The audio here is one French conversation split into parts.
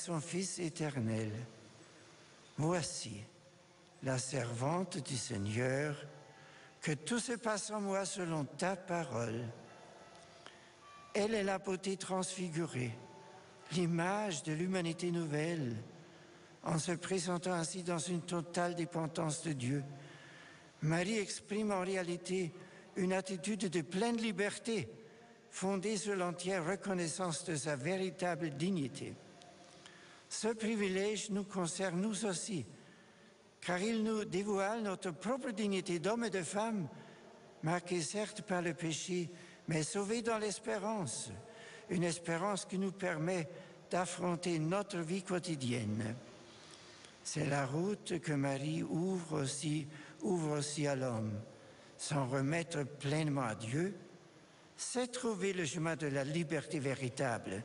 son Fils éternel. Voici la servante du Seigneur, que tout se passe en moi selon ta parole. Elle est la beauté transfigurée, l'image de l'humanité nouvelle, en se présentant ainsi dans une totale dépendance de Dieu. Marie exprime en réalité une attitude de pleine liberté, fondée sur l'entière reconnaissance de sa véritable dignité. Ce privilège nous concerne nous aussi, car il nous dévoile notre propre dignité d'homme et de femme, marquée certes par le péché, mais sauvée dans l'espérance, une espérance qui nous permet d'affronter notre vie quotidienne. C'est la route que Marie ouvre aussi à l'homme. S'en remettre pleinement à Dieu, c'est trouver le chemin de la liberté véritable,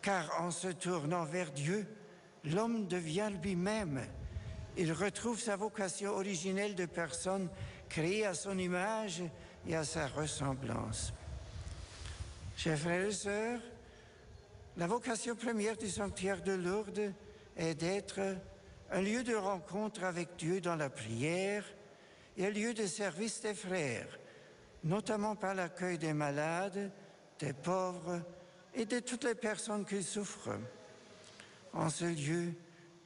car en se tournant vers Dieu, l'homme devient lui-même. Il retrouve sa vocation originelle de personne créée à son image et à sa ressemblance. Chers frères et sœurs, la vocation première du sanctuaire de Lourdes est d'être un lieu de rencontre avec Dieu dans la prière et un lieu de service des frères, notamment par l'accueil des malades, des pauvres et de toutes les personnes qui souffrent. En ce lieu,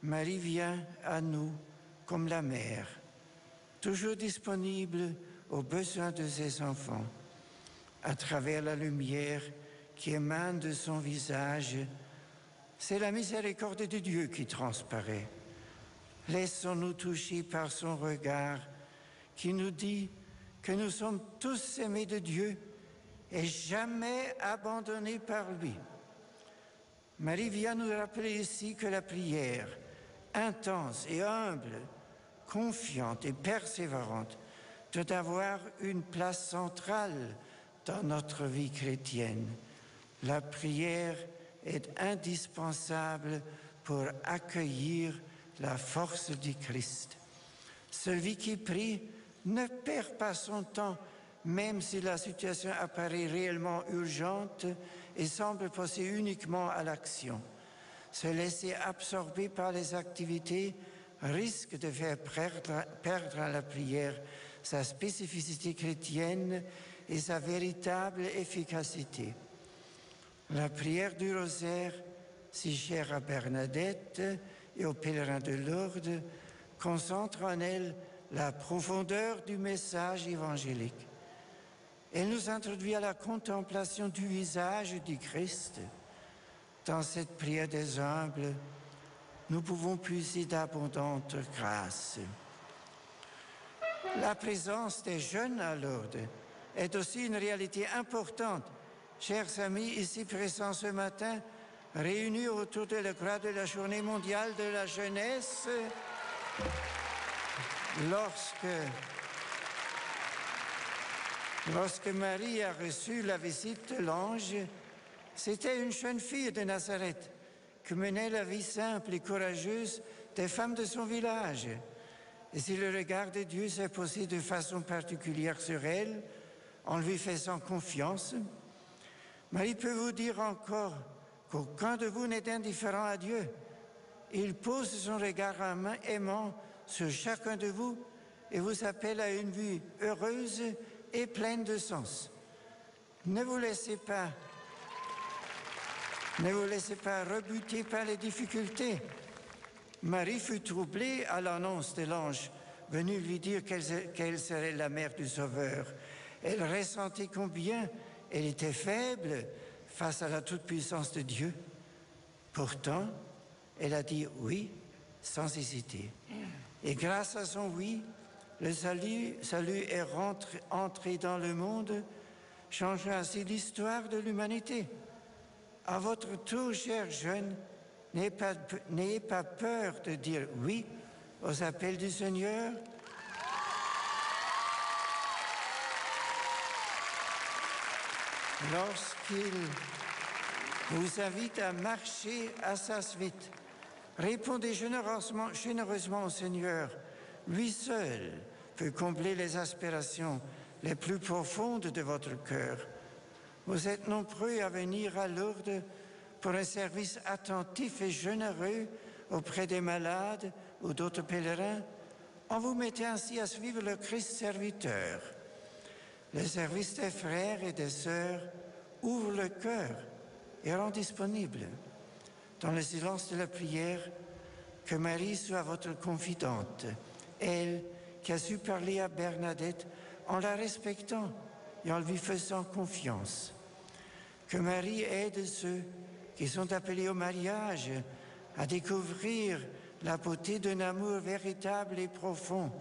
Marie vient à nous comme la mère, toujours disponible aux besoins de ses enfants. À travers la lumière qui émane de son visage, c'est la miséricorde de Dieu qui transparaît. Laissons-nous toucher par son regard qui nous dit que nous sommes tous aimés de Dieu et jamais abandonnés par lui. Marie vient nous rappeler ici que la prière, intense et humble, confiante et persévérante, doit avoir une place centrale dans notre vie chrétienne. La prière est indispensable pour accueillir la force du Christ. Celui qui prie ne perd pas son temps, même si la situation apparaît réellement urgente et semble passer uniquement à l'action. Se laisser absorber par les activités risque de faire perdre à la prière sa spécificité chrétienne et sa véritable efficacité. La prière du rosaire, si chère à Bernadette et aux pèlerins de Lourdes, concentre en elle la profondeur du message évangélique. Elle nous introduit à la contemplation du visage du Christ. Dans cette prière des humbles, nous pouvons puiser d'abondantes grâces. La présence des jeunes à Lourdes est aussi une réalité importante. Chers amis, ici présents ce matin, réunis autour de la croix de la Journée mondiale de la jeunesse, lorsque Marie a reçu la visite de l'ange, c'était une jeune fille de Nazareth qui menait la vie simple et courageuse des femmes de son village. Et si le regard de Dieu s'est posé de façon particulière sur elle, en lui faisant confiance, Marie peut vous dire encore qu'aucun de vous n'est indifférent à Dieu. Il pose son regard aimant sur chacun de vous et vous appelle à une vie heureuse et pleine de sens. Ne vous laissez pas rebuter par les difficultés. Marie fut troublée à l'annonce de l'ange venu lui dire qu'elle serait la mère du Sauveur. Elle ressentit combien elle était faible face à la toute-puissance de Dieu. Pourtant, elle a dit oui sans hésiter. Et grâce à son oui, le salut est entré dans le monde, changeant ainsi l'histoire de l'humanité. À votre tour, chers jeunes, n'ayez pas peur de dire oui aux appels du Seigneur. Lorsqu'il vous invite à marcher à sa suite, répondez généreusement au Seigneur. Lui seul peut combler les aspirations les plus profondes de votre cœur. Vous êtes nombreux à venir à Lourdes pour un service attentif et généreux auprès des malades ou d'autres pèlerins, on vous mettait ainsi à suivre le Christ serviteur. Le service des frères et des sœurs ouvre le cœur et rend disponible. Dans le silence de la prière, que Marie soit votre confidente, elle qui a su parler à Bernadette en la respectant et en lui faisant confiance. Que Marie aide ceux qui sont appelés au mariage à découvrir la beauté d'un amour véritable et profond,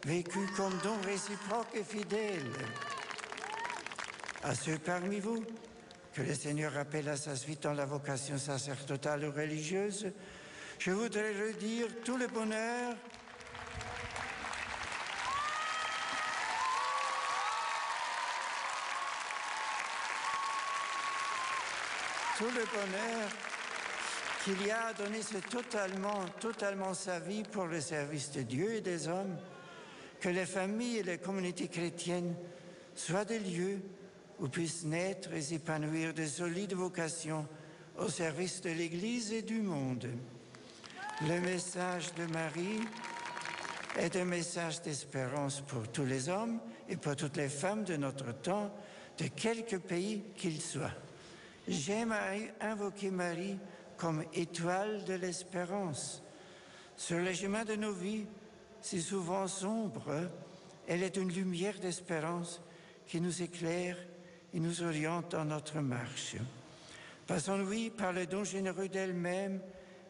vécu comme don réciproque et fidèle. À ceux parmi vous que le Seigneur appelle à sa suite dans la vocation sacerdotale ou religieuse, je voudrais redire tout le bonheur qu'il y a à donner totalement sa vie pour le service de Dieu et des hommes, que les familles et les communautés chrétiennes soient des lieux où puissent naître et s'épanouir de solides vocations au service de l'Église et du monde. Le message de Marie est un message d'espérance pour tous les hommes et pour toutes les femmes de notre temps, de quelque pays qu'ils soient. J'aime invoquer Marie comme étoile de l'espérance. Sur les chemins de nos vies, si souvent sombres, elle est une lumière d'espérance qui nous éclaire et nous oriente dans notre marche. Par son oui, par le don généreux d'elle-même,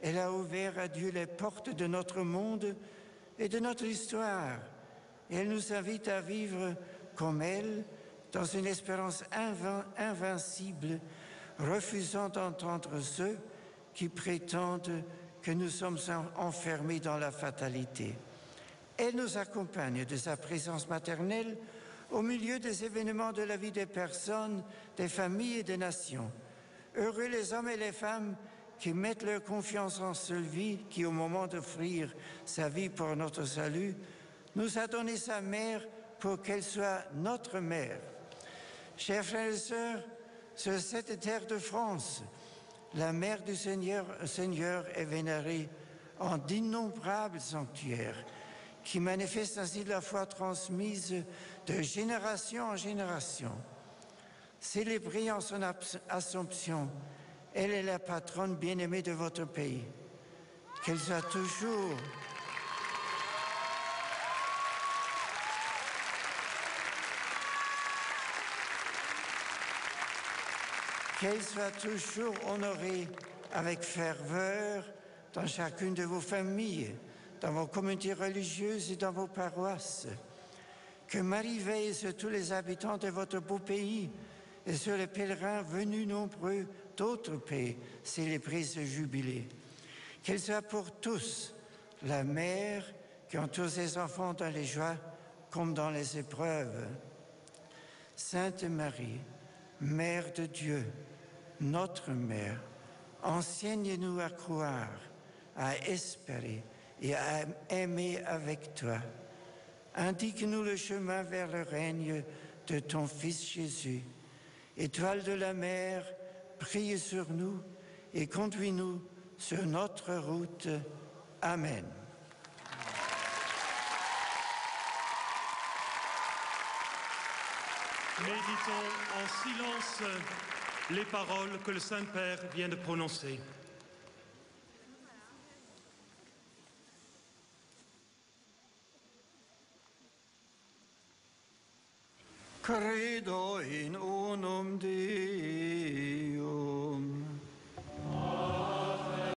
elle a ouvert à Dieu les portes de notre monde et de notre histoire. Et elle nous invite à vivre comme elle, dans une espérance invincible, refusant d'entendre ceux qui prétendent que nous sommes enfermés dans la fatalité. Elle nous accompagne de sa présence maternelle au milieu des événements de la vie des personnes, des familles et des nations. Heureux les hommes et les femmes qui mettent leur confiance en celui qui, au moment d'offrir sa vie pour notre salut, nous a donné sa mère pour qu'elle soit notre mère. Chers frères et sœurs, sur cette terre de France, la mère du Seigneur est vénérée en d'innombrables sanctuaires qui manifestent ainsi la foi transmise de génération en génération. Célébrée en son Assomption, elle est la patronne bien-aimée de votre pays. Qu'elle soit toujours honorée avec ferveur dans chacune de vos familles, dans vos communautés religieuses et dans vos paroisses. Que Marie veille sur tous les habitants de votre beau pays et sur les pèlerins venus nombreux d'autres pays célébrer ce jubilé. Qu'elle soit pour tous la mère qui entoure ses enfants dans les joies comme dans les épreuves. Sainte Marie, Mère de Dieu, notre Mère, enseigne-nous à croire, à espérer et à aimer avec toi. Indique-nous le chemin vers le règne de ton Fils Jésus. Étoile de la mer, brille sur nous et conduis-nous sur notre route. Amen. Méditons en silence les paroles que le Saint-Père vient de prononcer. Credo in unum Dei.